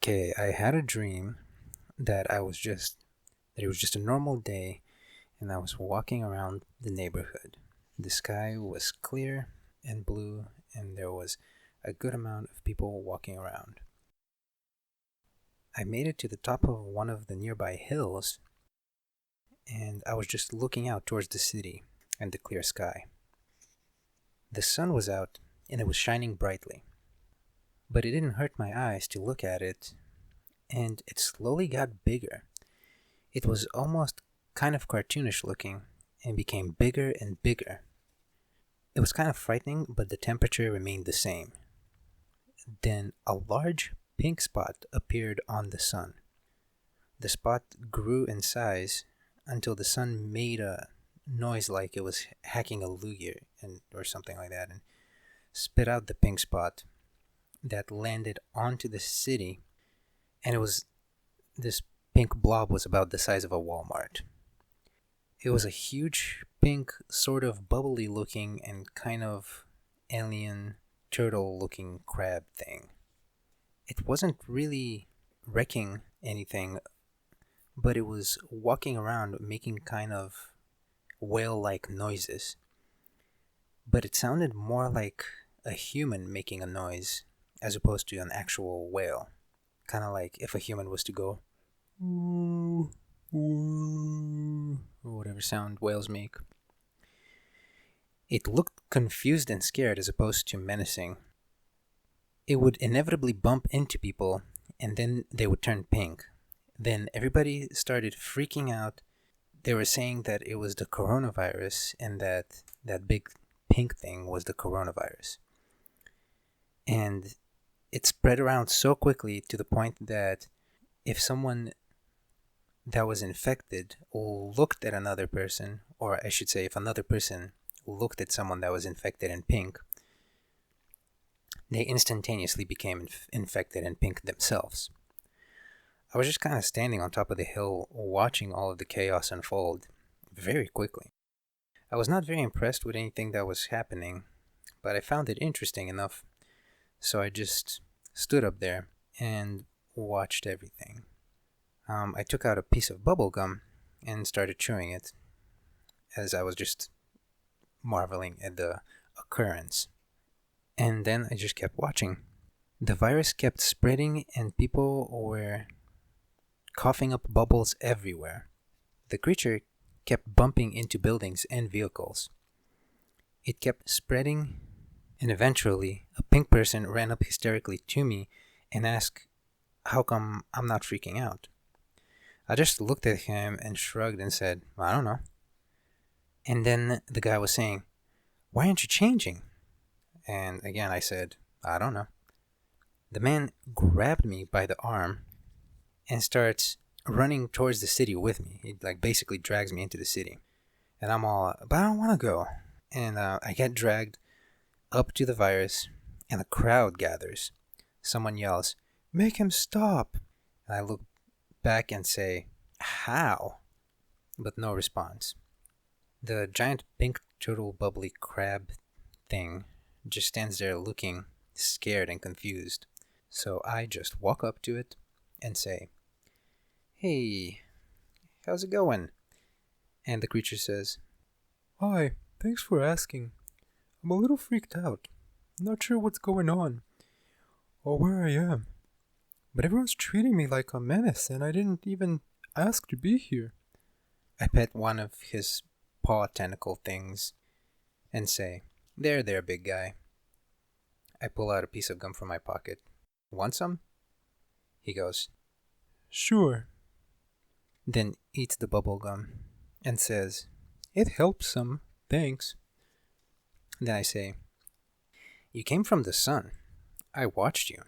Okay, I had a dream that it was just a normal day and I was walking around the neighborhood. The sky was clear and blue and there was a good amount of people walking around. I made it to the top of one of the nearby hills and I was just looking out towards the city and the clear sky. The sun was out and it was shining brightly, but it didn't hurt my eyes to look at it, and it slowly got bigger. It was almost kind of cartoonish looking and became bigger and bigger. It was kind of frightening, but the temperature remained the same. Then a large pink spot appeared on the sun. The spot grew in size until the sun made a noise like it was hacking a loogie or something like that and spit out the pink spot that landed onto the city, and it was this pink blob was about the size of a Walmart. It was a huge pink, sort of bubbly looking and kind of alien turtle looking crab thing. It wasn't really wrecking anything, but it was walking around making kind of whale like noises. But it sounded more like a human making a noise as opposed to an actual whale. Kind of like if a human was to go, "Ooh, ooh," or whatever sound whales make. It looked confused and scared as opposed to menacing. It would inevitably bump into people and then they would turn pink. Then everybody started freaking out. They were saying that it was the coronavirus and that big pink thing was the coronavirus. And it spread around so quickly to the point that if someone that was infected looked at another person, or I should say, if another person looked at someone that was infected in pink, they instantaneously became infected in pink themselves. I was just kind of standing on top of the hill watching all of the chaos unfold very quickly. I was not very impressed with anything that was happening, but I found it interesting enough, so I just stood up there and watched everything. I took out a piece of bubblegum and started chewing it as I was just marveling at the occurrence. And then I just kept watching. The virus kept spreading and people were coughing up bubbles everywhere. The creature kept bumping into buildings and vehicles. It kept spreading, and eventually a pink person ran up hysterically to me and asked how come I'm not freaking out. I just looked at him and shrugged and said, I don't know. And then the guy was saying, why aren't you changing? And again I said, I don't know. The man grabbed me by the arm and starts running towards the city with me. He basically drags me into the city. And I'm all, but I don't want to go. And I get dragged up to the virus and a crowd gathers. Someone yells, make him stop. And I look back and say, how? But no response. The giant pink turtle bubbly crab thing just stands there looking scared and confused. So I just walk up to it and say, hey, how's it going? And the creature says, hi, thanks for asking. I'm a little freaked out. Not sure what's going on or where I am. But everyone's treating me like a menace and I didn't even ask to be here. I pet one of his paw tentacle things and say, there, big guy. I pull out a piece of gum from my pocket. Want some? He goes, sure. Then eats the bubble gum and says, it helps some, thanks. Then I say, you came from the sun. I watched you.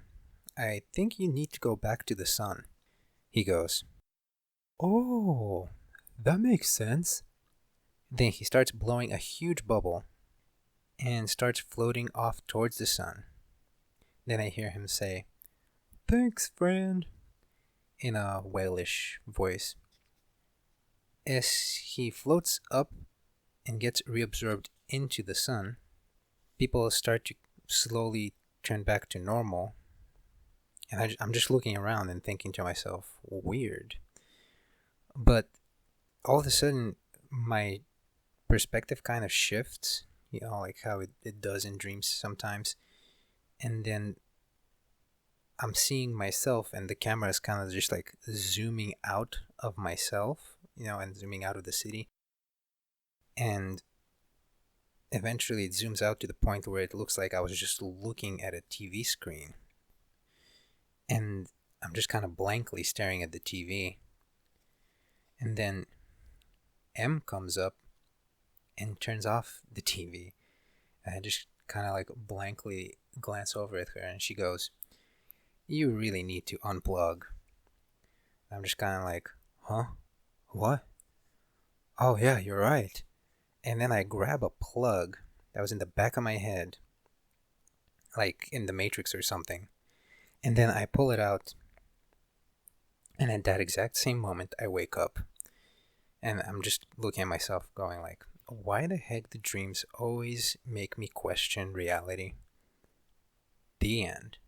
I think you need to go back to the sun. He goes, oh, that makes sense. Then he starts blowing a huge bubble and starts floating off towards the sun. Then I hear him say, thanks, friend, in a whalish voice. As he floats up and gets reabsorbed into the sun, people start to slowly turn back to normal And I'm just looking around and thinking to myself, weird. But all of a sudden, my perspective kind of shifts, like how it does in dreams sometimes. And then I'm seeing myself, and the camera is kind of just like zooming out of myself, and zooming out of the city. And eventually it zooms out to the point where it looks like I was just looking at a TV screen. And I'm just kind of blankly staring at the TV. And then M comes up and turns off the TV. And I just kind of like blankly glance over at her, and she goes, "You really need to unplug." I'm just kind of like, huh? What? Oh, yeah, you're right. And then I grab a plug that was in the back of my head, like in the Matrix or something. And then I pull it out. And at that exact same moment, I wake up. And I'm just looking at myself going like, why the heck do dreams always make me question reality? The end.